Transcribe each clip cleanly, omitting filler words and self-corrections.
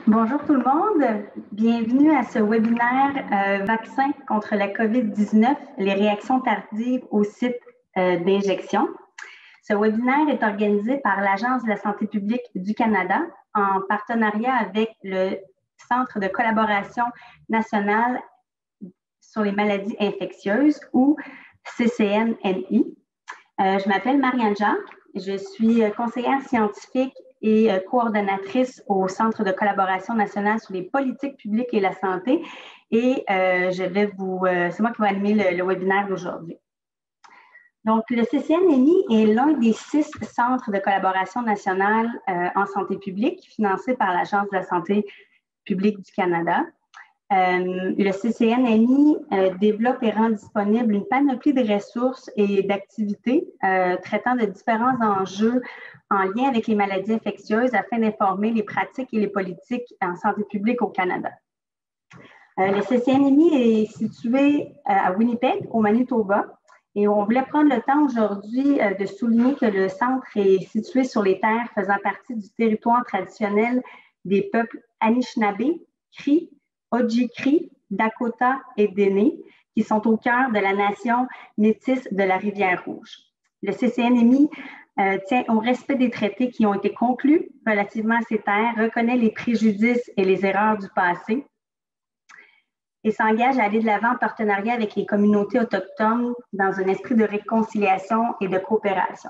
Bonjour tout le monde, bienvenue à ce webinaire Vaccin contre la COVID-19, les réactions tardives au site d'injection. Ce webinaire est organisé par l'Agence de la santé publique du Canada en partenariat avec le Centre de collaboration nationale sur les maladies infectieuses ou CCNNI. Je m'appelle Marianne Jacques, je suis conseillère scientifique et coordonnatrice au Centre de collaboration nationale sur les politiques publiques et la santé. Et c'est moi qui vais animer le webinaire d'aujourd'hui. Donc, le CCNNI est l'un des 6 centres de collaboration nationale en santé publique financés par l'Agence de la santé publique du Canada. Le CCNNI développe et rend disponible une panoplie de ressources et d'activités traitant de différents enjeux en lien avec les maladies infectieuses afin d'informer les pratiques et les politiques en santé publique au Canada. Le CCNNI est situé à Winnipeg, au Manitoba, et on voulait prendre le temps aujourd'hui de souligner que le centre est situé sur les terres faisant partie du territoire traditionnel des peuples Anishinaabe, Cri, Ojibwe, Dakota et Dene, qui sont au cœur de la nation métisse de la Rivière-Rouge. Le CCNNI tient au respect des traités qui ont été conclus relativement à ces terres, reconnaît les préjudices et les erreurs du passé et s'engage à aller de l'avant en partenariat avec les communautés autochtones dans un esprit de réconciliation et de coopération.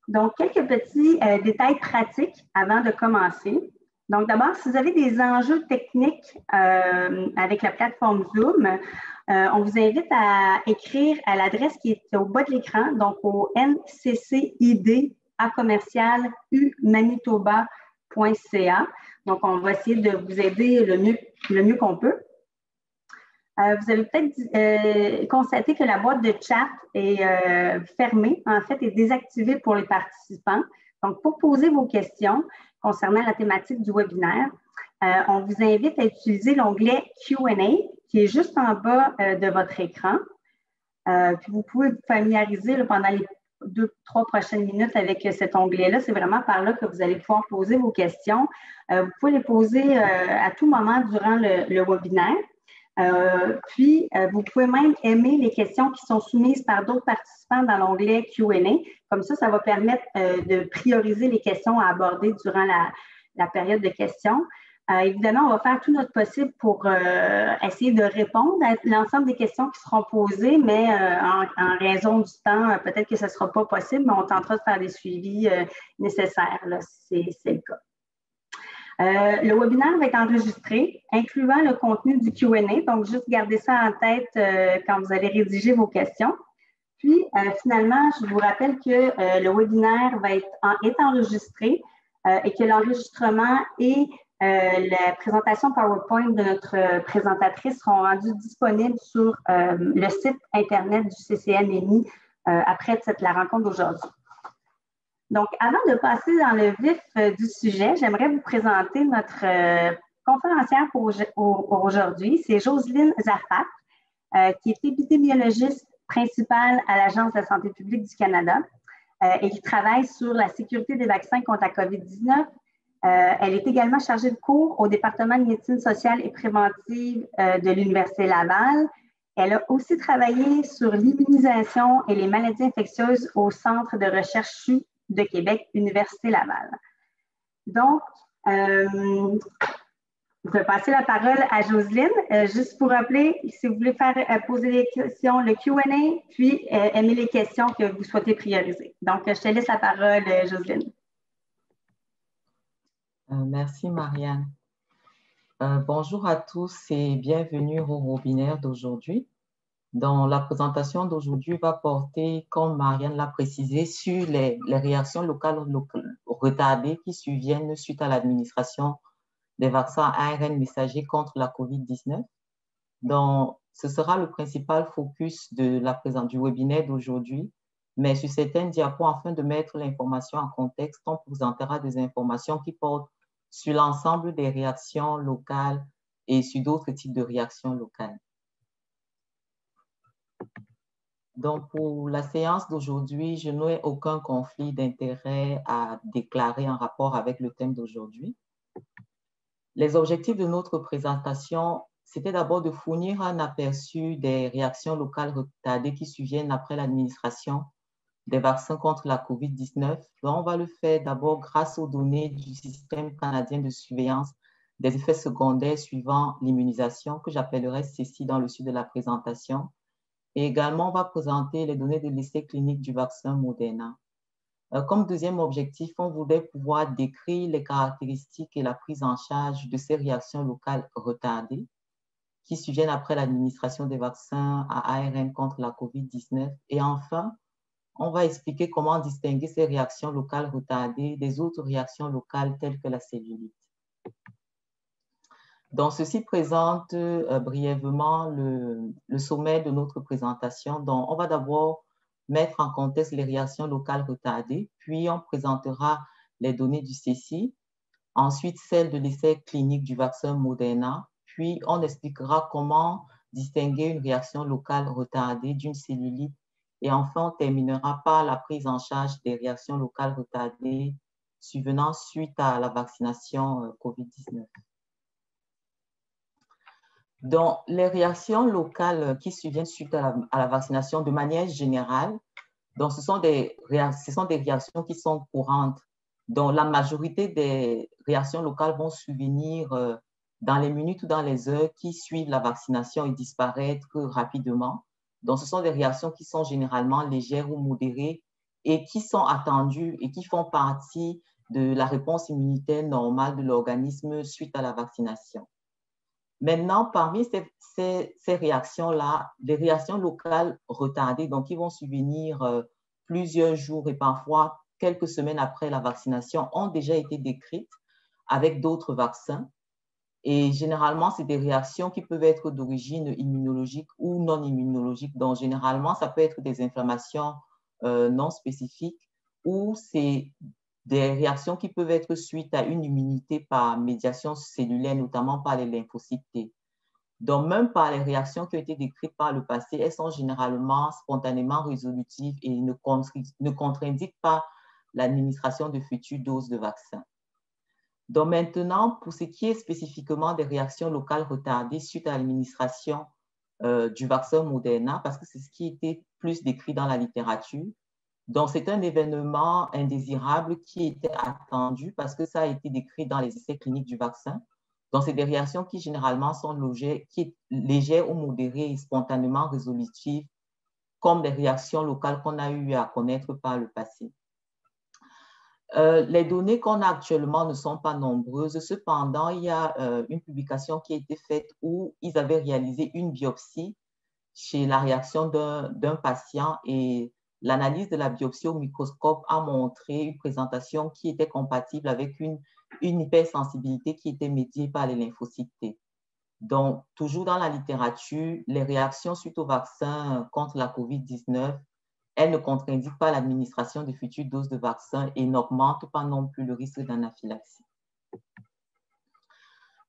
Donc, quelques petits détails pratiques avant de commencer. Donc, d'abord, si vous avez des enjeux techniques avec la plateforme Zoom, on vous invite à écrire à l'adresse qui est au bas de l'écran, donc au nccid@umanitoba.ca. Donc, on va essayer de vous aider le mieux qu'on peut. Vous avez peut-être constaté que la boîte de chat est fermée, en fait, est désactivée pour les participants. Donc, pour poser vos questions concernant la thématique du webinaire, on vous invite à utiliser l'onglet Q&A qui est juste en bas de votre écran. Puis vous pouvez vous familiariser pendant les 2-3 prochaines minutes avec cet onglet-là. C'est vraiment par là que vous allez pouvoir poser vos questions. Vous pouvez les poser à tout moment durant le webinaire. Puis, vous pouvez même aimer les questions qui sont soumises par d'autres participants dans l'onglet Q&A. Comme ça va permettre de prioriser les questions à aborder durant la période de questions. Évidemment, on va faire tout notre possible pour essayer de répondre à l'ensemble des questions qui seront posées, mais en raison du temps, peut-être que ce ne sera pas possible, mais on tentera de faire des suivis nécessaires, là, si c'est le cas. Le webinaire va être enregistré, incluant le contenu du Q&A, donc juste gardez ça en tête quand vous allez rédiger vos questions. Puis, finalement, je vous rappelle que le webinaire est enregistré et que l'enregistrement et la présentation PowerPoint de notre présentatrice seront rendus disponibles sur le site Internet du CCNNI après la rencontre d'aujourd'hui. Donc, avant de passer dans le vif du sujet, j'aimerais vous présenter notre conférencière pour aujourd'hui. C'est Jocelyne Zafat, qui est épidémiologiste principale à l'Agence de la santé publique du Canada et qui travaille sur la sécurité des vaccins contre la COVID-19. Elle est également chargée de cours au département de médecine sociale et préventive de l'Université Laval. Elle a aussi travaillé sur l'immunisation et les maladies infectieuses au Centre de recherche CHU de Québec, Université Laval. Donc, je vais passer la parole à Jocelyne. Juste pour rappeler, si vous voulez poser des questions, le Q&A, puis aimer les questions que vous souhaitez prioriser. Donc, je te laisse la parole, Jocelyne. Merci, Marianne. Bonjour à tous et bienvenue au webinaire d'aujourd'hui. Dans la présentation d'aujourd'hui va porter, comme Marianne l'a précisé, sur les réactions locales retardées qui surviennent suite à l'administration des vaccins ARN messagers contre la COVID-19. Donc, ce sera le principal focus du webinaire d'aujourd'hui, mais sur certaines diapos, afin de mettre l'information en contexte, on présentera des informations qui portent sur l'ensemble des réactions locales et sur d'autres types de réactions locales. Donc, pour la séance d'aujourd'hui, je n'ai aucun conflit d'intérêt à déclarer en rapport avec le thème d'aujourd'hui. Les objectifs de notre présentation, c'était d'abord de fournir un aperçu des réactions locales retardées qui surviennent après l'administration des vaccins contre la COVID-19. On va le faire d'abord grâce aux données du système canadien de surveillance des effets secondaires suivant l'immunisation, que j'appellerai ceci dans le suite de la présentation. Et également, on va présenter les données de l'essai clinique du vaccin Moderna. Comme deuxième objectif, on voulait pouvoir décrire les caractéristiques et la prise en charge de ces réactions locales retardées qui surviennent après l'administration des vaccins à ARN contre la COVID-19. Et enfin, on va expliquer comment distinguer ces réactions locales retardées des autres réactions locales telles que la cellulite. Donc, ceci présente brièvement le sommet de notre présentation. Donc, on va d'abord mettre en contexte les réactions locales retardées, puis on présentera les données du CECI, ensuite celles de l'essai clinique du vaccin Moderna, puis on expliquera comment distinguer une réaction locale retardée d'une cellulite, et enfin, on terminera par la prise en charge des réactions locales retardées survenant suite à la vaccination COVID-19. Donc, les réactions locales qui surviennent suite à la vaccination, de manière générale, donc ce sont des réactions qui sont courantes. Donc, la majorité des réactions locales vont survenir dans les minutes ou dans les heures qui suivent la vaccination et disparaître rapidement. Donc, ce sont des réactions qui sont généralement légères ou modérées et qui sont attendues et qui font partie de la réponse immunitaire normale de l'organisme suite à la vaccination. Maintenant, parmi ces réactions-là, les réactions locales retardées, donc qui vont survenir plusieurs jours et parfois quelques semaines après la vaccination, ont déjà été décrites avec d'autres vaccins. Et généralement, c'est des réactions qui peuvent être d'origine immunologique ou non immunologique. Donc, généralement, ça peut être des inflammations non spécifiques ou c'est des réactions qui peuvent être suite à une immunité par médiation cellulaire, notamment par les lymphocytes T. Donc, même par les réactions qui ont été décrites par le passé, elles sont généralement spontanément résolutives et ne contre-indiquent pas l'administration de futures doses de vaccin. Donc maintenant, pour ce qui est spécifiquement des réactions locales retardées suite à l'administration du vaccin Moderna, parce que c'est ce qui était plus décrit dans la littérature. Donc, c'est un événement indésirable qui était attendu parce que ça a été décrit dans les essais cliniques du vaccin. Donc, c'est des réactions qui généralement sont légères ou modérées et spontanément résolutives, comme les réactions locales qu'on a eu à connaître par le passé. Les données qu'on a actuellement ne sont pas nombreuses. Cependant, il y a une publication qui a été faite où ils avaient réalisé une biopsie chez la réaction d'un patient et l'analyse de la biopsie au microscope a montré une présentation qui était compatible avec une hypersensibilité qui était médiée par les lymphocytes T. Donc, toujours dans la littérature, les réactions suite au vaccin contre la COVID-19, elles ne contre-indiquent pas l'administration de futures doses de vaccin et n'augmentent pas non plus le risque d'anaphylaxie.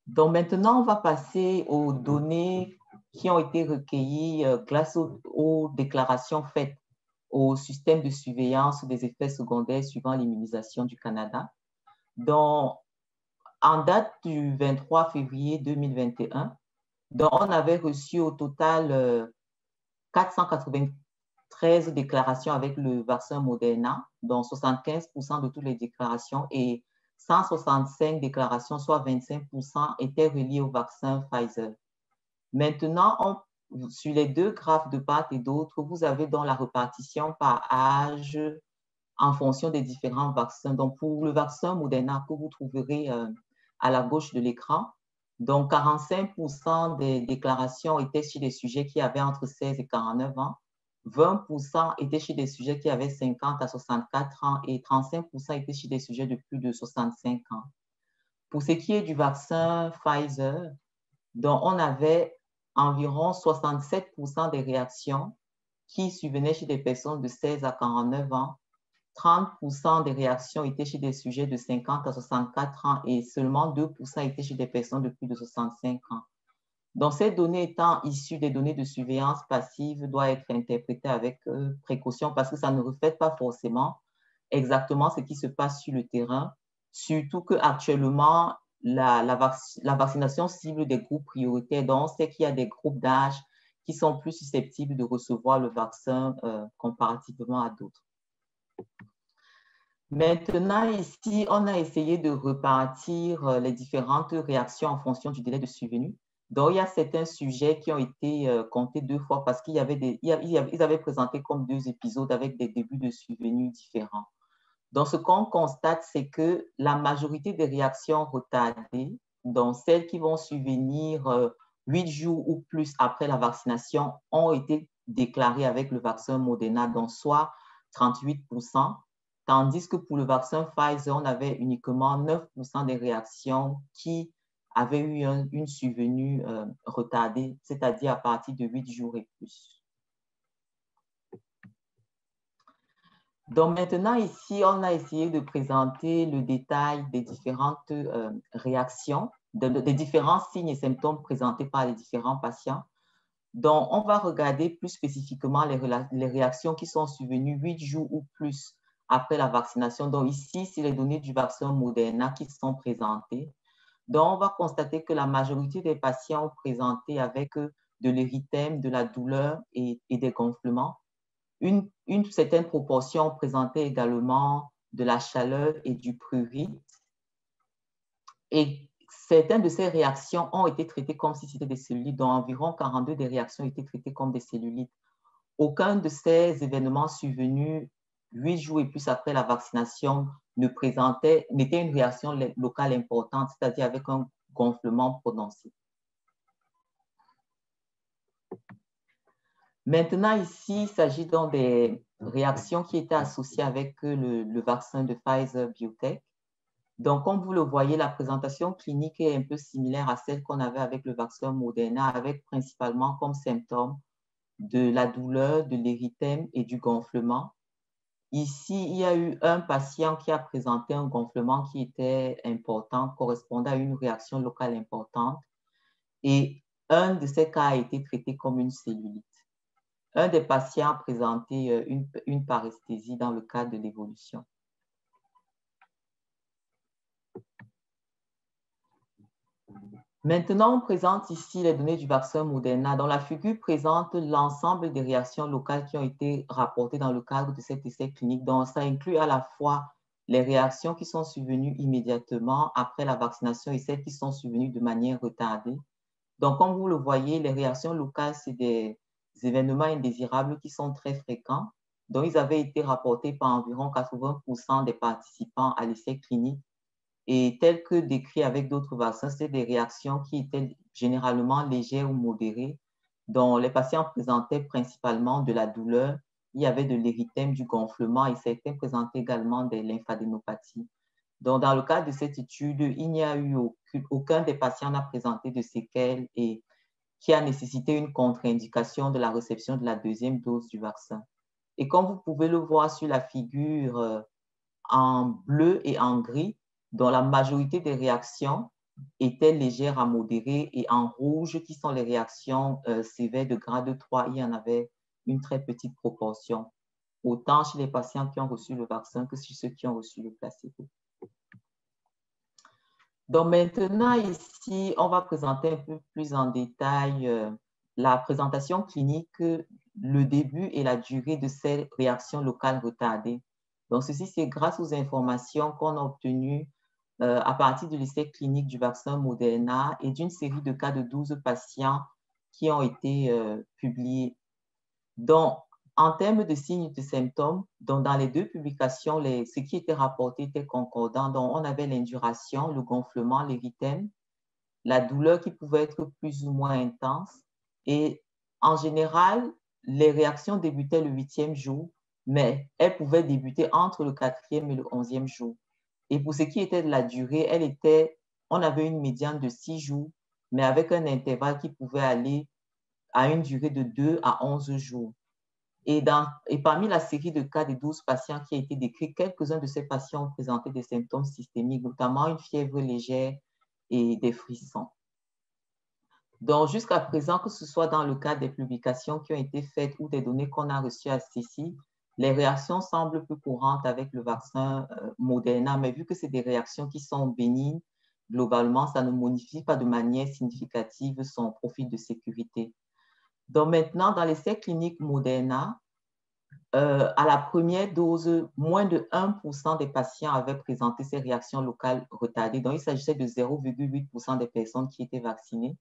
Donc, maintenant, on va passer aux données qui ont été recueillies grâce aux déclarations faites au système de surveillance des effets secondaires suivant l'immunisation du Canada. Donc, en date du 23 février 2021, donc on avait reçu au total 493 déclarations avec le vaccin Moderna, dont 75% de toutes les déclarations et 165 déclarations, soit 25%, étaient reliées au vaccin Pfizer. Maintenant, sur les deux graphes de part et d'autre, vous avez donc la répartition par âge en fonction des différents vaccins. Donc, pour le vaccin Moderna que vous trouverez à la gauche de l'écran, donc 45% des déclarations étaient chez des sujets qui avaient entre 16 et 49 ans, 20% étaient chez des sujets qui avaient 50 à 64 ans et 35% étaient chez des sujets de plus de 65 ans. Pour ce qui est du vaccin Pfizer, donc on avait environ 67% des réactions qui survenaient chez des personnes de 16 à 49 ans, 30% des réactions étaient chez des sujets de 50 à 64 ans et seulement 2% étaient chez des personnes de plus de 65 ans. Donc, ces données étant issues des données de surveillance passive doivent être interprétées avec précaution parce que ça ne reflète pas forcément exactement ce qui se passe sur le terrain, surtout qu'actuellement, la vaccination cible des groupes prioritaires. Donc, c'est qu'il y a des groupes d'âge qui sont plus susceptibles de recevoir le vaccin comparativement à d'autres. Maintenant, ici, on a essayé de repartir les différentes réactions en fonction du délai de survenue. Donc, il y a certains sujets qui ont été comptés 2 fois parce qu'ils avaient présenté comme 2 épisodes avec des débuts de survenue différents. Donc, ce qu'on constate, c'est que la majorité des réactions retardées, donc celles qui vont survenir 8 jours ou plus après la vaccination, ont été déclarées avec le vaccin Moderna, donc soit 38%, tandis que pour le vaccin Pfizer, on avait uniquement 9% des réactions qui avaient eu une survenue retardée, c'est-à-dire à partir de 8 jours et plus. Donc maintenant, ici, on a essayé de présenter le détail des différentes réactions, des différents signes et symptômes présentés par les différents patients. Donc, on va regarder plus spécifiquement les réactions qui sont survenues 8 jours ou plus après la vaccination. Donc ici, c'est les données du vaccin Moderna qui sont présentées. Donc, on va constater que la majorité des patients ont présenté avec de l'érythème, de la douleur et des gonflements. Une certaine proportion présentait également de la chaleur et du prurite. Et certaines de ces réactions ont été traitées comme si c'était des cellulites, dont environ 42 des réactions étaient traitées comme des cellulites. Aucun de ces événements survenus 8 jours et plus après la vaccination n'était une réaction locale importante, c'est-à-dire avec un gonflement prononcé. Maintenant, ici, il s'agit donc des réactions qui étaient associées avec le vaccin de Pfizer-BioNTech. Donc, comme vous le voyez, la présentation clinique est un peu similaire à celle qu'on avait avec le vaccin Moderna, avec principalement comme symptômes de la douleur, de l'érythème et du gonflement. Ici, il y a eu un patient qui a présenté un gonflement qui était important, correspondant à une réaction locale importante, et un de ces cas a été traité comme une cellulite. Un des patients a présenté une paresthésie dans le cadre de l'évolution. Maintenant, on présente ici les données du vaccin Moderna, dont la figure présente l'ensemble des réactions locales qui ont été rapportées dans le cadre de cet essai clinique. Donc, ça inclut à la fois les réactions qui sont survenues immédiatement après la vaccination et celles qui sont survenues de manière retardée. Donc, comme vous le voyez, les réactions locales, c'est des événements indésirables qui sont très fréquents. Donc, ils avaient été rapportés par environ 80% des participants à l'essai clinique. Et tels que décrits avec d'autres vaccins, c'est des réactions qui étaient généralement légères ou modérées, dont les patients présentaient principalement de la douleur, il y avait de l'érythème, du gonflement et certains présentaient également des lymphadénopathies. Donc, dans le cadre de cette étude, il n'y a eu aucun des patients n'a présenté de séquelles et qui a nécessité une contre-indication de la réception de la 2e dose du vaccin. Et comme vous pouvez le voir sur la figure en bleu et en gris, dont la majorité des réactions étaient légères à modérées, et en rouge, qui sont les réactions sévères de grade 3, il y en avait une très petite proportion, autant chez les patients qui ont reçu le vaccin que chez ceux qui ont reçu le placebo. Donc maintenant, ici, on va présenter un peu plus en détail la présentation clinique, le début et la durée de ces réactions locales retardées. Donc ceci, c'est grâce aux informations qu'on a obtenues à partir de l'essai clinique du vaccin Moderna et d'une série de cas de 12 patients qui ont été publiés. Donc, en termes de signes et de symptômes, donc dans les 2 publications, ce qui était rapporté était concordant. Donc, on avait l'induration, le gonflement, l'érythème, la douleur qui pouvait être plus ou moins intense. Et en général, les réactions débutaient le 8e jour, mais elles pouvaient débuter entre le 4e et le 11e jour. Et pour ce qui était de la durée, on avait une médiane de 6 jours, mais avec un intervalle qui pouvait aller à une durée de 2 à 11 jours. Et parmi la série de cas des 12 patients qui a été décrit, quelques-uns de ces patients ont présenté des symptômes systémiques, notamment une fièvre légère et des frissons. Donc, jusqu'à présent, que ce soit dans le cadre des publications qui ont été faites ou des données qu'on a reçues à CECI, les réactions semblent plus courantes avec le vaccin Moderna, mais vu que c'est des réactions qui sont bénignes globalement, ça ne modifie pas de manière significative son profil de sécurité. Donc maintenant, dans l'essai clinique Moderna, à la première dose, moins de 1% des patients avaient présenté ces réactions locales retardées. Donc, il s'agissait de 0,8% des personnes qui étaient vaccinées.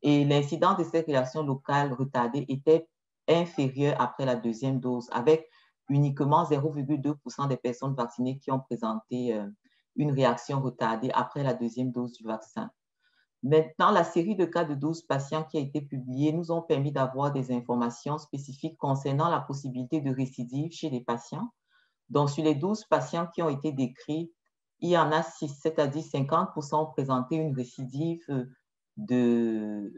Et l'incidence de ces réactions locales retardées était inférieure après la deuxième dose, avec uniquement 0,2% des personnes vaccinées qui ont présenté une réaction retardée après la deuxième dose du vaccin. Maintenant, la série de cas de 12 patients qui a été publiée nous ont permis d'avoir des informations spécifiques concernant la possibilité de récidive chez les patients. Donc, sur les 12 patients qui ont été décrits, il y en a 6, c'est-à-dire 50% ont présenté une récidive de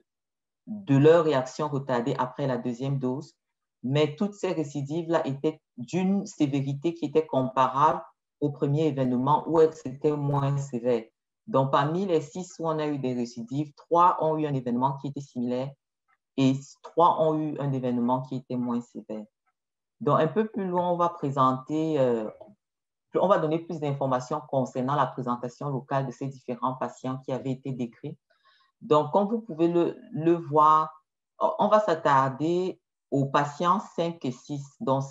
leur réaction retardée après la deuxième dose. Mais toutes ces récidives-là étaient d'une sévérité qui était comparable au premier événement où c'était moins sévère. Donc, parmi les 6 où on a eu des récidives, 3 ont eu un événement qui était similaire et 3 ont eu un événement qui était moins sévère. Donc, un peu plus loin, on va présenter, on va donner plus d'informations concernant la présentation locale de ces différents patients qui avaient été décrits. Donc, comme vous pouvez le voir, on va s'attarder aux patients 5 et 6. Donc,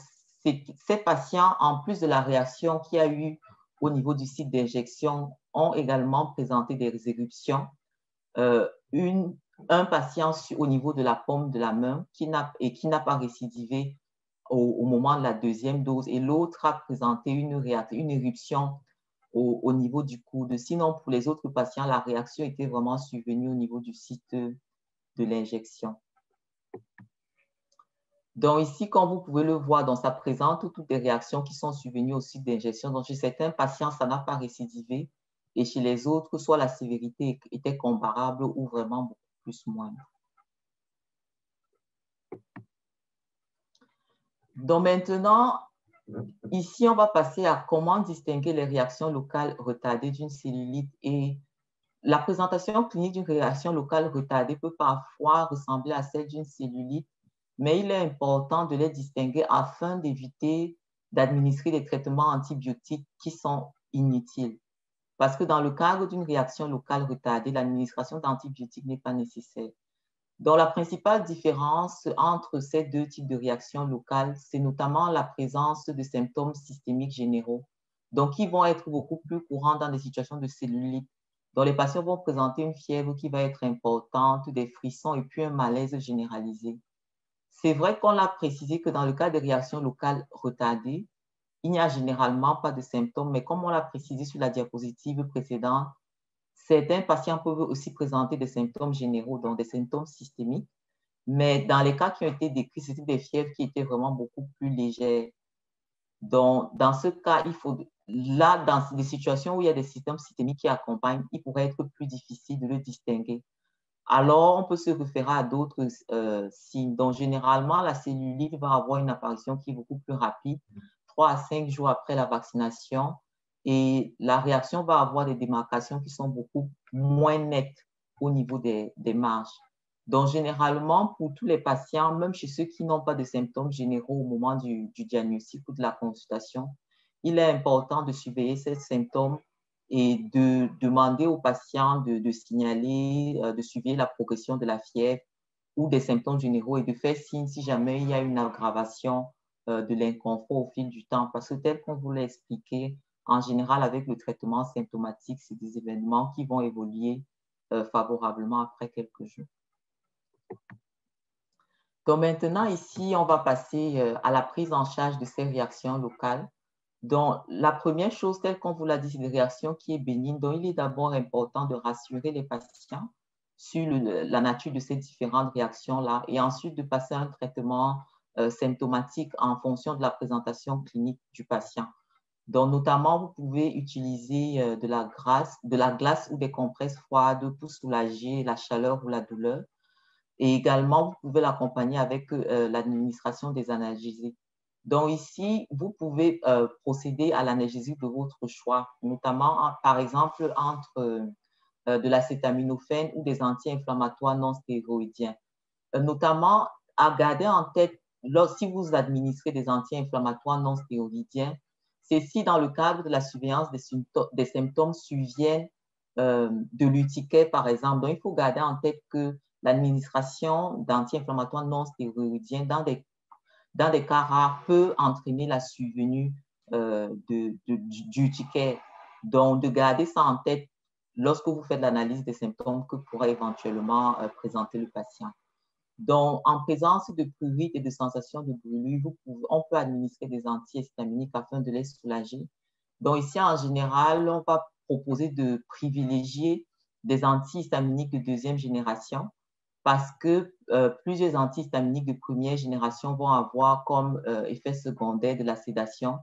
ces patients, en plus de la réaction qu'il y a eu au niveau du site d'injection, ont également présenté des éruptions. Un patient au niveau de la paume de la main qui n'a pas récidivé au moment de la deuxième dose et l'autre a présenté une éruption au niveau du coude. Sinon, pour les autres patients, la réaction était vraiment survenue au niveau du site de l'injection. Donc ici, comme vous pouvez le voir, donc ça présente toutes les réactions qui sont survenues au site d'injection. Donc chez certains patients, ça n'a pas récidivé et chez les autres, soit la sévérité était comparable ou vraiment beaucoup plus moindre. Donc maintenant, ici, on va passer à comment distinguer les réactions locales retardées d'une cellulite. Et la présentation clinique d'une réaction locale retardée peut parfois ressembler à celle d'une cellulite, mais il est important de les distinguer afin d'éviter d'administrer des traitements antibiotiques qui sont inutiles. Parce que dans le cadre d'une réaction locale retardée, l'administration d'antibiotiques n'est pas nécessaire. Donc, la principale différence entre ces deux types de réactions locales, c'est notamment la présence de symptômes systémiques généraux, donc qui vont être beaucoup plus courants dans des situations de cellulite. Donc, les patients vont présenter une fièvre qui va être importante, des frissons et puis un malaise généralisé. C'est vrai qu'on l'a précisé que dans le cas des réactions locales retardées, il n'y a généralement pas de symptômes, mais comme on l'a précisé sur la diapositive précédente, certains patients peuvent aussi présenter des symptômes généraux, donc des symptômes systémiques, mais dans les cas qui ont été décrits, c'était des fièvres qui étaient vraiment beaucoup plus légères. Donc, dans ce cas, dans des situations où il y a des symptômes systémiques qui accompagnent, il pourrait être plus difficile de le distinguer. Alors, on peut se référer à d'autres signes. Donc, généralement, la cellulite va avoir une apparition qui est beaucoup plus rapide, 3 à 5 jours après la vaccination, et la réaction va avoir des démarcations qui sont beaucoup moins nettes au niveau des marges. Donc, généralement, pour tous les patients, même chez ceux qui n'ont pas de symptômes généraux au moment du diagnostic ou de la consultation, il est important de surveiller ces symptômes et de demander aux patients de signaler, de suivre la progression de la fièvre ou des symptômes généraux et de faire signe si jamais il y a une aggravation de l'inconfort au fil du temps. Parce que tel qu'on vous l'a expliqué, en général, avec le traitement symptomatique, c'est des événements qui vont évoluer favorablement après quelques jours. Donc maintenant, ici, on va passer à la prise en charge de ces réactions locales. Donc, la première chose, telle qu'on vous l'a dit, c'est des réactions qui est bénigne. Donc, il est d'abord important de rassurer les patients sur la nature de ces différentes réactions-là et ensuite de passer un traitement symptomatique en fonction de la présentation clinique du patient. Donc, notamment, vous pouvez utiliser de la glace ou des compresses froides pour soulager la chaleur ou la douleur. Et également, vous pouvez l'accompagner avec l'administration des analgésiques. Donc ici, vous pouvez procéder à l'analgésie de votre choix, notamment, par exemple, entre de l'acétaminophène ou des anti-inflammatoires non stéroïdiens. Notamment, à garder en tête, si vous administrez des anti-inflammatoires non stéroïdiens, c'est si dans le cadre de la surveillance des symptômes surviennent de l'urticaire, par exemple. Donc, il faut garder en tête que l'administration d'anti-inflammatoires non stéroïdiens dans des cas rares peut entraîner la survenue d'urticaire. Donc, de garder ça en tête lorsque vous faites l'analyse des symptômes que pourra éventuellement présenter le patient. Donc, en présence de prurite et de sensations de brûlure, on peut administrer des antihistaminiques afin de les soulager. Donc, ici, en général, on va proposer de privilégier des antihistaminiques de deuxième génération parce que plusieurs antihistaminiques de première génération vont avoir comme effet secondaire de la sédation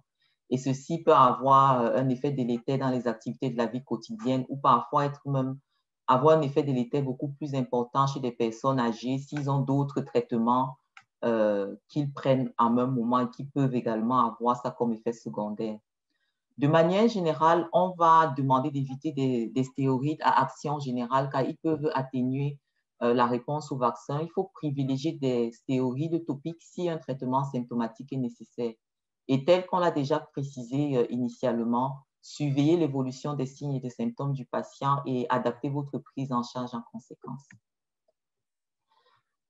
et ceci peut avoir un effet délétère dans les activités de la vie quotidienne ou parfois avoir un effet délétère beaucoup plus important chez des personnes âgées s'ils ont d'autres traitements qu'ils prennent en même moment et qui peuvent également avoir ça comme effet secondaire. De manière générale, on va demander d'éviter des stéroïdes à action générale car ils peuvent atténuer la réponse au vaccin. Il faut privilégier des stéroïdes topiques si un traitement symptomatique est nécessaire. Et tel qu'on l'a déjà précisé initialement, surveillez l'évolution des signes et des symptômes du patient et adaptez votre prise en charge en conséquence.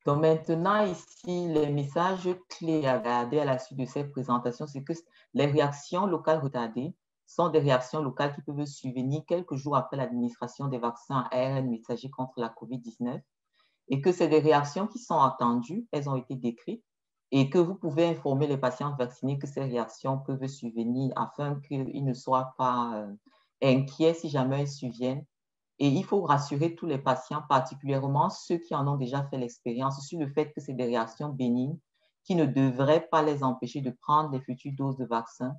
Donc maintenant, ici, les messages clés à garder à la suite de cette présentation, c'est que les réactions locales retardées sont des réactions locales qui peuvent survenir quelques jours après l'administration des vaccins à ARN messager contre la COVID-19 et que c'est des réactions qui sont attendues, elles ont été décrites et que vous pouvez informer les patients vaccinés que ces réactions peuvent survenir afin qu'ils ne soient pas inquiets si jamais elles surviennent. Et il faut rassurer tous les patients, particulièrement ceux qui en ont déjà fait l'expérience, sur le fait que c'est des réactions bénignes qui ne devraient pas les empêcher de prendre les futures doses de vaccin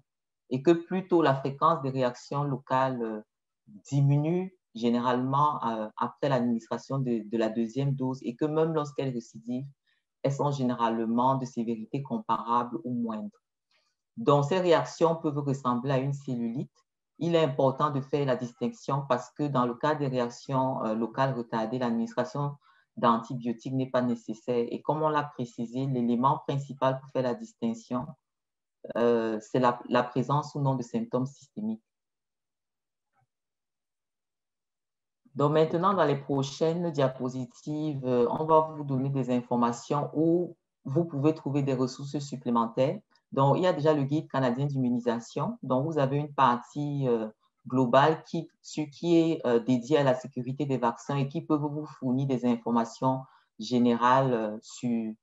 et que plutôt la fréquence des réactions locales diminue généralement après l'administration de la deuxième dose et que même lorsqu'elles récidivent, elles sont généralement de sévérité comparable ou moindre. Donc, ces réactions peuvent ressembler à une cellulite. Il est important de faire la distinction parce que dans le cas des réactions locales retardées, l'administration d'antibiotiques n'est pas nécessaire. Et comme on l'a précisé, l'élément principal pour faire la distinction, c'est la présence ou non de symptômes systémiques. Donc maintenant, dans les prochaines diapositives, on va vous donner des informations où vous pouvez trouver des ressources supplémentaires. Donc, il y a déjà le guide canadien d'immunisation. Donc, vous avez une partie globale qui est dédiée à la sécurité des vaccins et qui peut vous fournir des informations générales sur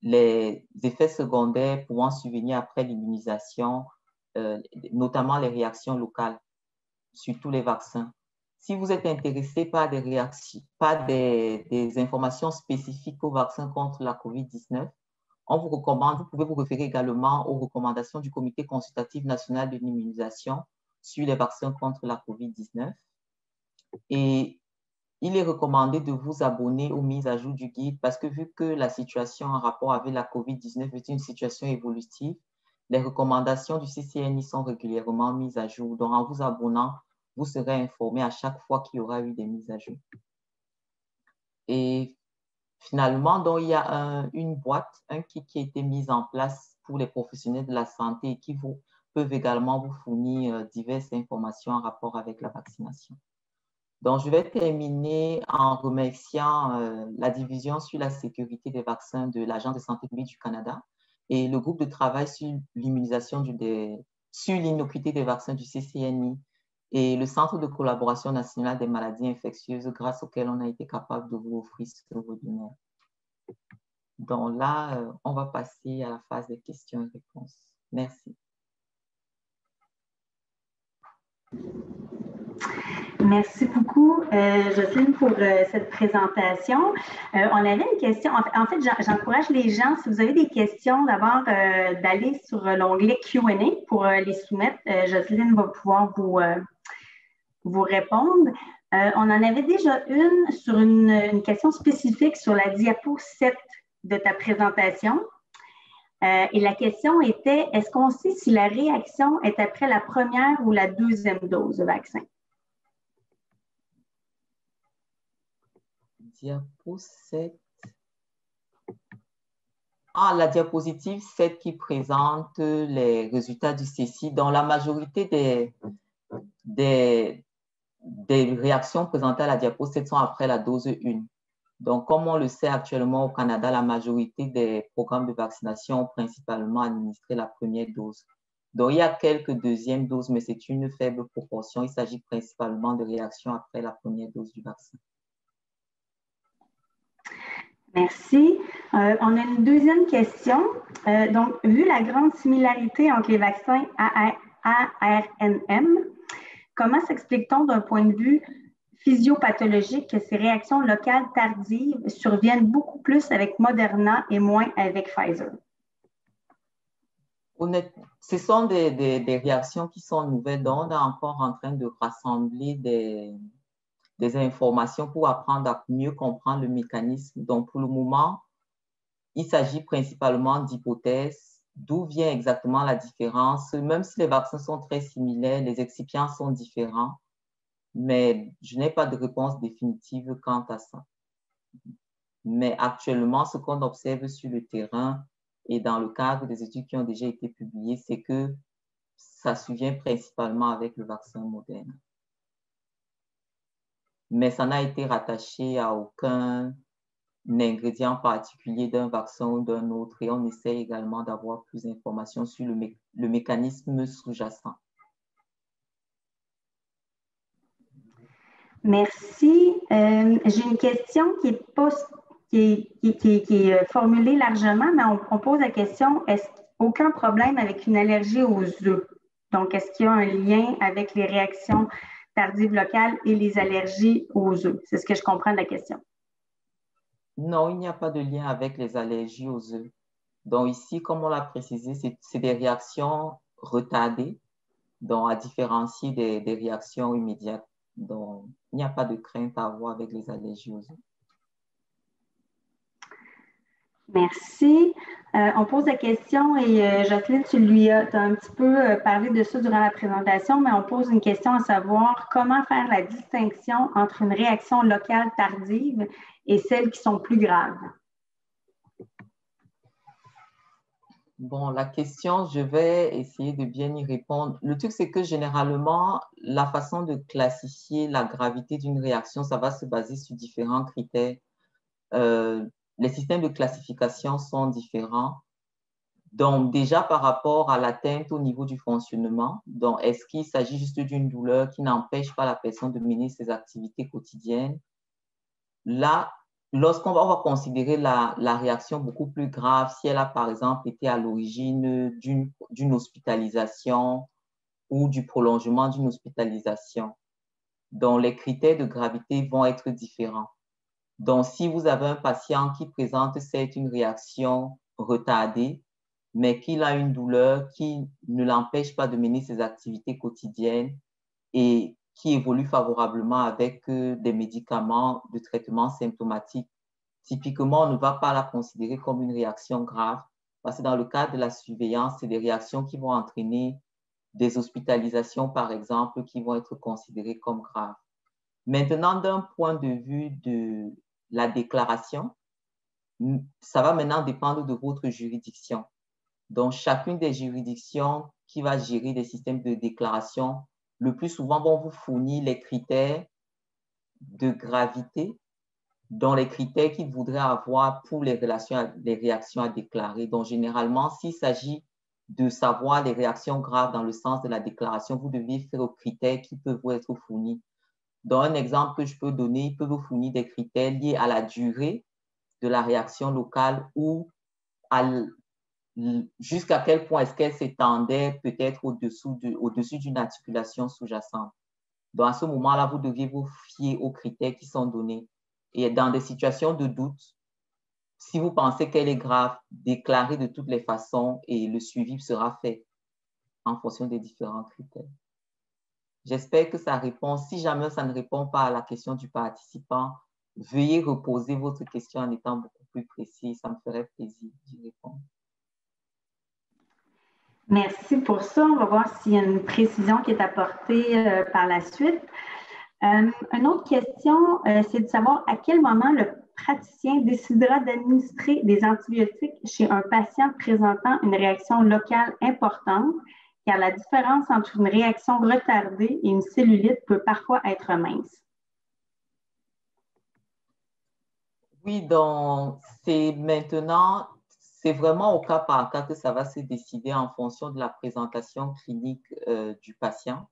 les effets secondaires pouvant survenir après l'immunisation, notamment les réactions locales sur tous les vaccins. Si vous êtes intéressé par des informations spécifiques au vaccin contre la COVID-19, on vous recommande, vous pouvez vous référer également aux recommandations du Comité consultatif national de l'immunisation sur les vaccins contre la COVID-19. Et il est recommandé de vous abonner aux mises à jour du guide parce que vu que la situation en rapport avec la COVID-19 est une situation évolutive, les recommandations du CCNI sont régulièrement mises à jour. Donc, en vous abonnant, vous serez informé à chaque fois qu'il y aura eu des mises à jour. Et finalement, donc, il y a une boîte, un kit qui a été mis en place pour les professionnels de la santé et qui peuvent également vous fournir diverses informations en rapport avec la vaccination. Donc, je vais terminer en remerciant la division sur la sécurité des vaccins de l'Agence de santé publique du Canada et le groupe de travail sur l'immunisation sur l'innocuité des vaccins du CCNI et le Centre de collaboration nationale des maladies infectieuses grâce auquel on a été capable de vous offrir ce webinaire. Donc là, on va passer à la phase des questions et réponses. Merci. Merci beaucoup, Jocelyne, pour cette présentation. On avait une question. En fait, j'encourage les gens, si vous avez des questions, d'abord d'aller sur l'onglet Q&A pour les soumettre. Jocelyne va pouvoir vous répondre. On en avait déjà une sur une question spécifique sur la diapo 7 de ta présentation. Et la question était, est-ce qu'on sait si la réaction est après la première ou la deuxième dose de vaccin? Diapo 7. Ah, la diapositive 7 qui présente les résultats du CECI. Dans la majorité des réactions présentées à la diapo 7 sont après la dose 1. Donc, comme on le sait actuellement au Canada, la majorité des programmes de vaccination ont principalement administré la première dose. Donc, il y a quelques deuxièmes doses, mais c'est une faible proportion. Il s'agit principalement de réactions après la première dose du vaccin. Merci. On a une deuxième question. Donc, vu la grande similarité entre les vaccins ARNM, comment s'explique-t-on d'un point de vue physiopathologique que ces réactions locales tardives surviennent beaucoup plus avec Moderna et moins avec Pfizer? Ce sont des réactions qui sont nouvelles, donc on est encore en train de rassembler des informations pour apprendre à mieux comprendre le mécanisme. Donc, pour le moment, il s'agit principalement d'hypothèses. D'où vient exactement la différence? Même si les vaccins sont très similaires, les excipients sont différents, mais je n'ai pas de réponse définitive quant à ça. Mais actuellement, ce qu'on observe sur le terrain et dans le cadre des études qui ont déjà été publiées, c'est que ça survient principalement avec le vaccin Moderna. Mais ça n'a été rattaché à aucun ingrédient particulier d'un vaccin ou d'un autre, et on essaie également d'avoir plus d'informations sur le mécanisme sous-jacent. Merci. J'ai une question qui est formulée largement, mais on pose la question, est-ce aucun problème avec une allergie aux œufs? Donc, est-ce qu'il y a un lien avec les réactions tardives locales et les allergies aux œufs? C'est ce que je comprends de la question. Non, il n'y a pas de lien avec les allergies aux œufs. Donc ici, comme on l'a précisé, c'est des réactions retardées, donc à différencier des réactions immédiates. Donc, il n'y a pas de crainte à avoir avec les allergies aux œufs. Merci. On pose la question et Jocelyne, tu as un petit peu parlé de ça durant la présentation, mais on pose une question à savoir comment faire la distinction entre une réaction locale tardive et celles qui sont plus graves. Bon, la question, je vais essayer de bien y répondre. Le truc, c'est que généralement, la façon de classifier la gravité d'une réaction, ça va se baser sur différents critères. Les systèmes de classification sont différents. Donc, déjà par rapport à l'atteinte au niveau du fonctionnement, donc est-ce qu'il s'agit juste d'une douleur qui n'empêche pas la personne de mener ses activités quotidiennes? Là, lorsqu'on va considérer la réaction beaucoup plus grave, si elle a par exemple été à l'origine d'une hospitalisation ou du prolongement d'une hospitalisation, donc les critères de gravité vont être différents. Donc, si vous avez un patient qui présente, c'est une réaction retardée, mais qu'il a une douleur qui ne l'empêche pas de mener ses activités quotidiennes et qui évolue favorablement avec des médicaments de traitement symptomatique, typiquement, on ne va pas la considérer comme une réaction grave, parce que dans le cadre de la surveillance, c'est des réactions qui vont entraîner des hospitalisations, par exemple, qui vont être considérées comme graves. Maintenant, d'un point de vue de la déclaration, ça va maintenant dépendre de votre juridiction. Donc, chacune des juridictions qui va gérer des systèmes de déclaration, le plus souvent vont vous fournir les critères de gravité, dont les critères qu'ils voudraient avoir pour les réactions à déclarer. Donc, généralement, s'il s'agit de savoir les réactions graves dans le sens de la déclaration, vous devez faire aux critères qui peuvent vous être fournis. Dans un exemple que je peux donner, il peut vous fournir des critères liés à la durée de la réaction locale ou jusqu'à quel point est-ce qu'elle s'étendait peut-être au-dessus d'une articulation sous-jacente. Donc, à ce moment-là, vous deviez vous fier aux critères qui sont donnés. Et dans des situations de doute, si vous pensez qu'elle est grave, déclarez de toutes les façons et le suivi sera fait en fonction des différents critères. J'espère que ça répond. Si jamais ça ne répond pas à la question du participant, veuillez reposer votre question en étant beaucoup plus précis. Ça me ferait plaisir d'y répondre. Merci pour ça. On va voir s'il y a une précision qui est apportée par la suite. Une autre question, c'est de savoir à quel moment le praticien décidera d'administrer des antibiotiques chez un patient présentant une réaction locale importante, car la différence entre une réaction retardée et une cellulite peut parfois être mince. Oui, donc c'est maintenant, c'est vraiment au cas par cas que ça va se décider en fonction de la présentation clinique du patient.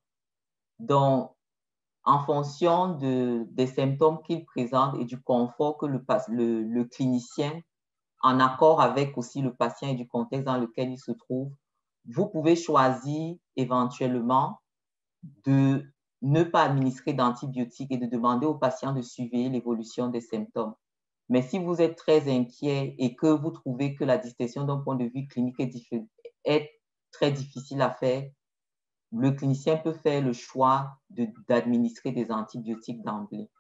Donc, en fonction des symptômes qu'il présente et du confort que le clinicien, en accord avec aussi le patient et du contexte dans lequel il se trouve, vous pouvez choisir éventuellement de ne pas administrer d'antibiotiques et de demander au patient de suivre l'évolution des symptômes. Mais si vous êtes très inquiet et que vous trouvez que la distinction d'un point de vue clinique est très difficile à faire, le clinicien peut faire le choix d'administrer des antibiotiques d'emblée.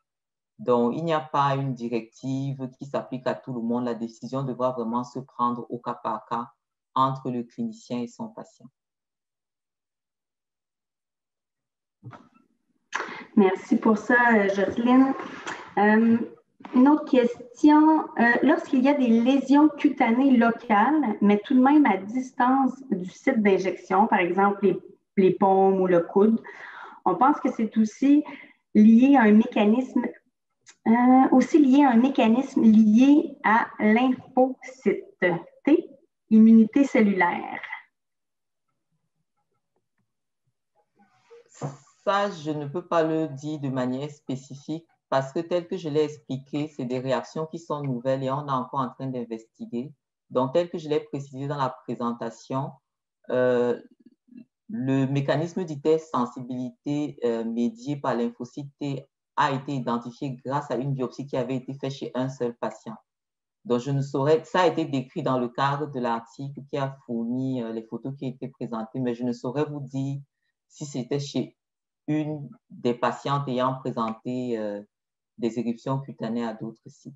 Donc, il n'y a pas une directive qui s'applique à tout le monde. La décision devra vraiment se prendre au cas par cas entre le clinicien et son patient. Merci pour ça, Jocelyne. Une autre question. Lorsqu'il y a des lésions cutanées locales, mais tout de même à distance du site d'injection, par exemple les paumes ou le coude, on pense que c'est aussi lié à un mécanisme lié à lymphocyte T, immunité cellulaire. Ça, je ne peux pas le dire de manière spécifique parce que tel que je l'ai expliqué, c'est des réactions qui sont nouvelles et on est encore en train d'investiguer. Donc, tel que je l'ai précisé dans la présentation, le mécanisme d'hypersensibilité médié par lymphocyte T a été identifié grâce à une biopsie qui avait été faite chez un seul patient. Donc, je ne saurais, ça a été décrit dans le cadre de l'article qui a fourni les photos qui étaient présentées, mais je ne saurais vous dire si c'était chez une des patientes ayant présenté des éruptions cutanées à d'autres sites.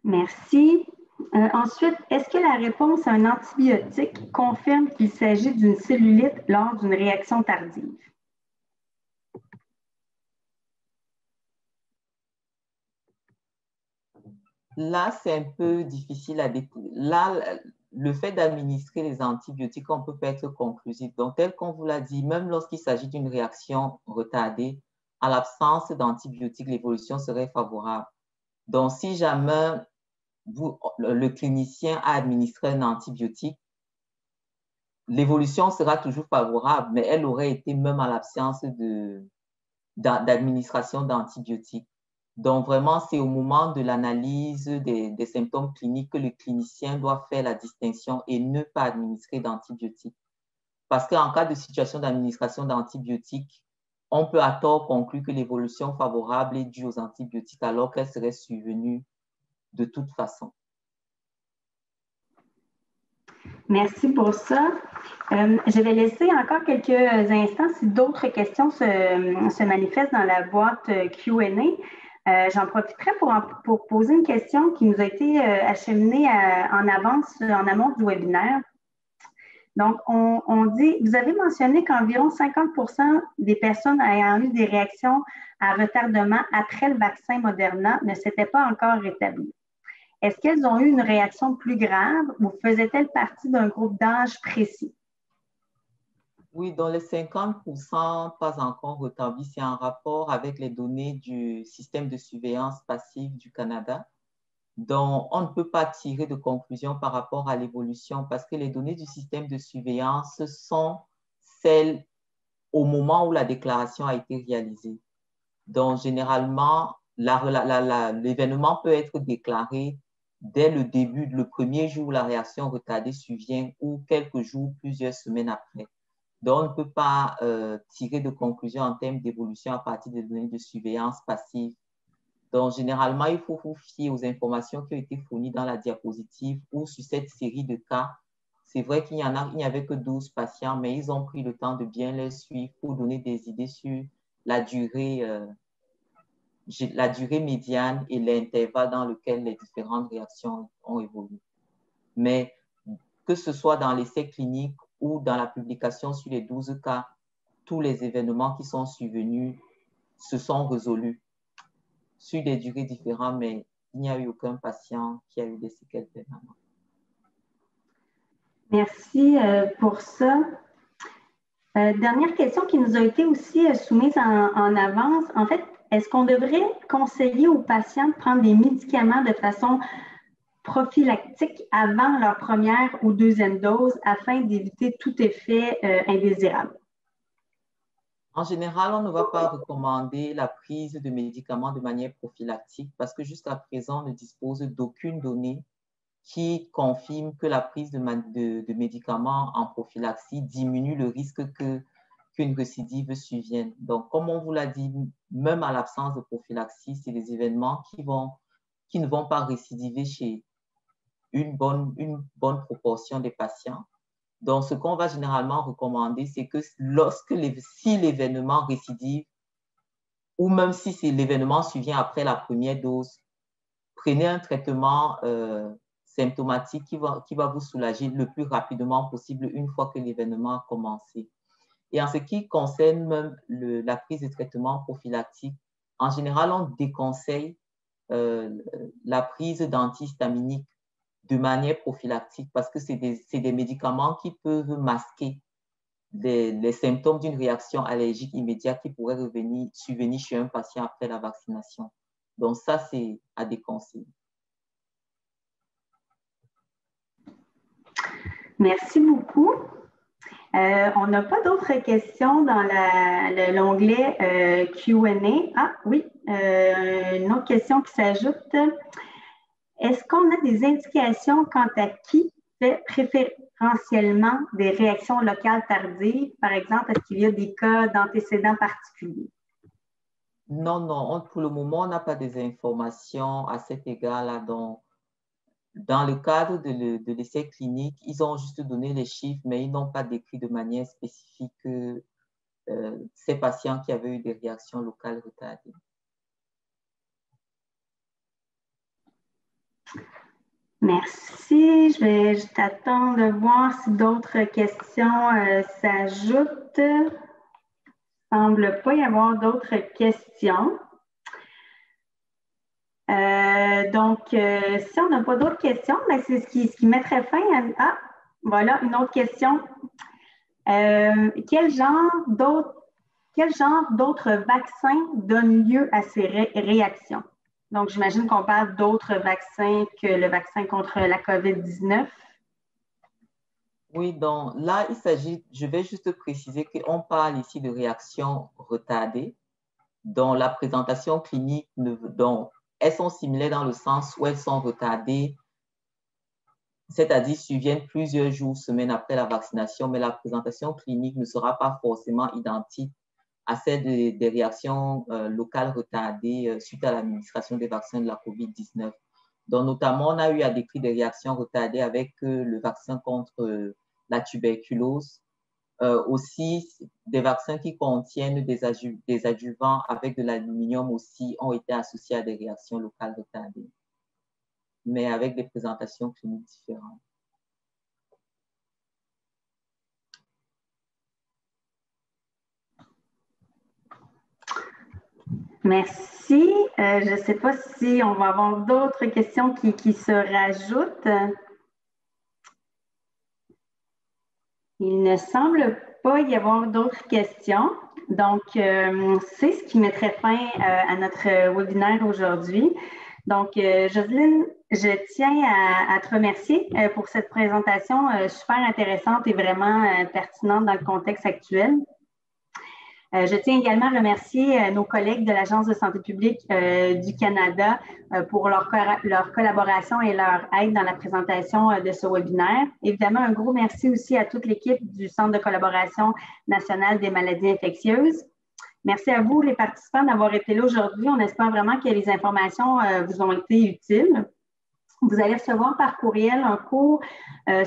Merci. Ensuite, est-ce que la réponse à un antibiotique confirme qu'il s'agit d'une cellulite lors d'une réaction tardive? Là, c'est un peu difficile à découvrir. Là, le fait d'administrer les antibiotiques, on peut pas être conclusif. Donc, tel qu'on vous l'a dit, même lorsqu'il s'agit d'une réaction retardée, à l'absence d'antibiotiques, l'évolution serait favorable. Donc, si jamais le clinicien a administré un antibiotique, l'évolution sera toujours favorable, mais elle aurait été même à l'absence d'administration d'antibiotiques. Donc, vraiment, c'est au moment de l'analyse des symptômes cliniques que le clinicien doit faire la distinction et ne pas administrer d'antibiotiques. Parce qu'en cas de situation d'administration d'antibiotiques, on peut à tort conclure que l'évolution favorable est due aux antibiotiques alors qu'elle serait survenue de toute façon. Merci pour ça. Je vais laisser encore quelques instants si d'autres questions se manifestent dans la boîte Q&A. J'en profiterai pour poser une question qui nous a été acheminée en avance, en amont du webinaire. Donc, on dit, vous avez mentionné qu'environ 50% des personnes ayant eu des réactions à retardement après le vaccin Moderna ne s'étaient pas encore rétablies. Est-ce qu'elles ont eu une réaction plus grave ou faisaient-elles partie d'un groupe d'âge précis? Oui, dans les 50% pas encore rétablis, c'est en rapport avec les données du système de surveillance passive du Canada. Donc, on ne peut pas tirer de conclusion par rapport à l'évolution parce que les données du système de surveillance sont celles au moment où la déclaration a été réalisée. Donc, généralement, l'événement peut être déclaré dès le début, le premier jour où la réaction retardée survient ou quelques jours, plusieurs semaines après. Donc, on ne peut pas tirer de conclusion en termes d'évolution à partir des données de surveillance passive. Donc, généralement, il faut vous fier aux informations qui ont été fournies dans la diapositive ou sur cette série de cas. C'est vrai qu'il n'y avait que 12 patients, mais ils ont pris le temps de bien les suivre pour donner des idées sur la durée médiane et l'intervalle dans lequel les différentes réactions ont évolué. Mais que ce soit dans l'essai clinique ou dans la publication sur les 12 cas, tous les événements qui sont survenus se sont résolus sur des durées différentes, mais il n'y a eu aucun patient qui a eu des séquelles permanentes. Merci pour ça. Dernière question qui nous a été aussi soumise en avance. En fait, est-ce qu'on devrait conseiller aux patients de prendre des médicaments de façon prophylactique avant leur première ou deuxième dose afin d'éviter tout effet indésirable? En général, on ne va pas recommander la prise de médicaments de manière prophylactique parce que jusqu'à présent, on ne dispose d'aucune donnée qui confirme que la prise de médicaments en prophylaxie diminue le risque qu'une récidive survienne. Donc, comme on vous l'a dit, même à l'absence de prophylaxie, c'est des événements qui ne vont pas récidiver chez une bonne proportion des patients. Donc, ce qu'on va généralement recommander, c'est que si l'événement récidive, ou même si l'événement survient après la première dose, prenez un traitement symptomatique qui va vous soulager le plus rapidement possible une fois que l'événement a commencé. Et en ce qui concerne même la prise de traitement prophylactique, en général, on déconseille la prise d'antihistaminiques de manière prophylactique parce que c'est des médicaments qui peuvent masquer les symptômes d'une réaction allergique immédiate qui pourrait survenir chez un patient après la vaccination. Donc ça, c'est à déconseiller. Merci beaucoup. On n'a pas d'autres questions dans l'onglet Q&A. Ah oui, une autre question qui s'ajoute. Est-ce qu'on a des indications quant à qui fait préférentiellement des réactions locales tardives? Par exemple, est-ce qu'il y a des cas d'antécédents particuliers? Non, pour le moment, on n'a pas des informations à cet égard-là. Dans le cadre de l'essai clinique, ils ont juste donné les chiffres, mais ils n'ont pas décrit de manière spécifique ces patients qui avaient eu des réactions locales retardées. Merci. Je vais juste attendre de voir si d'autres questions s'ajoutent. Il ne semble pas y avoir d'autres questions. Si on n'a pas d'autres questions, ben c'est ce qui mettrait fin à... Ah, voilà, une autre question. Quel genre d'autres vaccins donnent lieu à ces réactions? Donc, j'imagine qu'on parle d'autres vaccins que le vaccin contre la COVID-19. Oui, donc là, je vais juste préciser qu'on parle ici de réactions retardées, dont la présentation clinique, elles sont similaires dans le sens où elles sont retardées, c'est-à-dire surviennent plusieurs jours, semaines après la vaccination, mais la présentation clinique ne sera pas forcément identique à celle des réactions locales retardées suite à l'administration des vaccins de la COVID-19. Donc, notamment, on a eu à décrire des réactions retardées avec le vaccin contre la tuberculose. Aussi, des vaccins qui contiennent des adjuvants avec de l'aluminium aussi ont été associés à des réactions locales retardées, mais avec des présentations cliniques différentes. Merci. Je ne sais pas si on va avoir d'autres questions qui se rajoutent. Il ne semble pas y avoir d'autres questions. Donc, c'est ce qui mettrait fin à notre webinaire aujourd'hui. Donc, Jocelyne, je tiens à te remercier pour cette présentation super intéressante et vraiment pertinente dans le contexte actuel. Je tiens également à remercier nos collègues de l'Agence de santé publique du Canada pour leur collaboration et leur aide dans la présentation de ce webinaire. Évidemment, un gros merci aussi à toute l'équipe du Centre de collaboration nationale des maladies infectieuses. Merci à vous, les participants, d'avoir été là aujourd'hui. On espère vraiment que les informations vous ont été utiles. Vous allez recevoir par courriel un court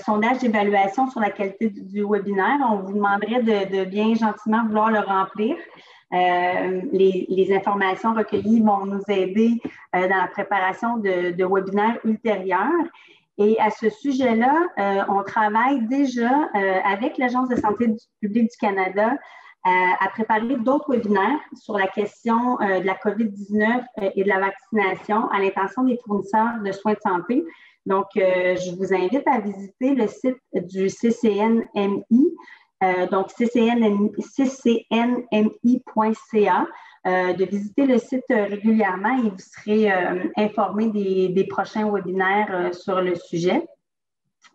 sondage d'évaluation sur la qualité du webinaire. On vous demanderait de bien gentiment vouloir le remplir. Les informations recueillies vont nous aider dans la préparation de webinaires ultérieurs. Et à ce sujet-là, on travaille déjà avec l'Agence de santé publique du Canada à préparer d'autres webinaires sur la question de la COVID-19 et de la vaccination à l'intention des fournisseurs de soins de santé. Donc, je vous invite à visiter le site du CCNMI, donc ccnmi.ca, de visiter le site régulièrement et vous serez informé des prochains webinaires sur le sujet.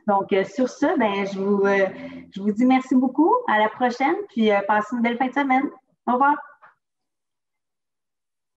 Donc, sur ce, ben, je vous dis merci beaucoup. À la prochaine, puis passez une belle fin de semaine. Au revoir.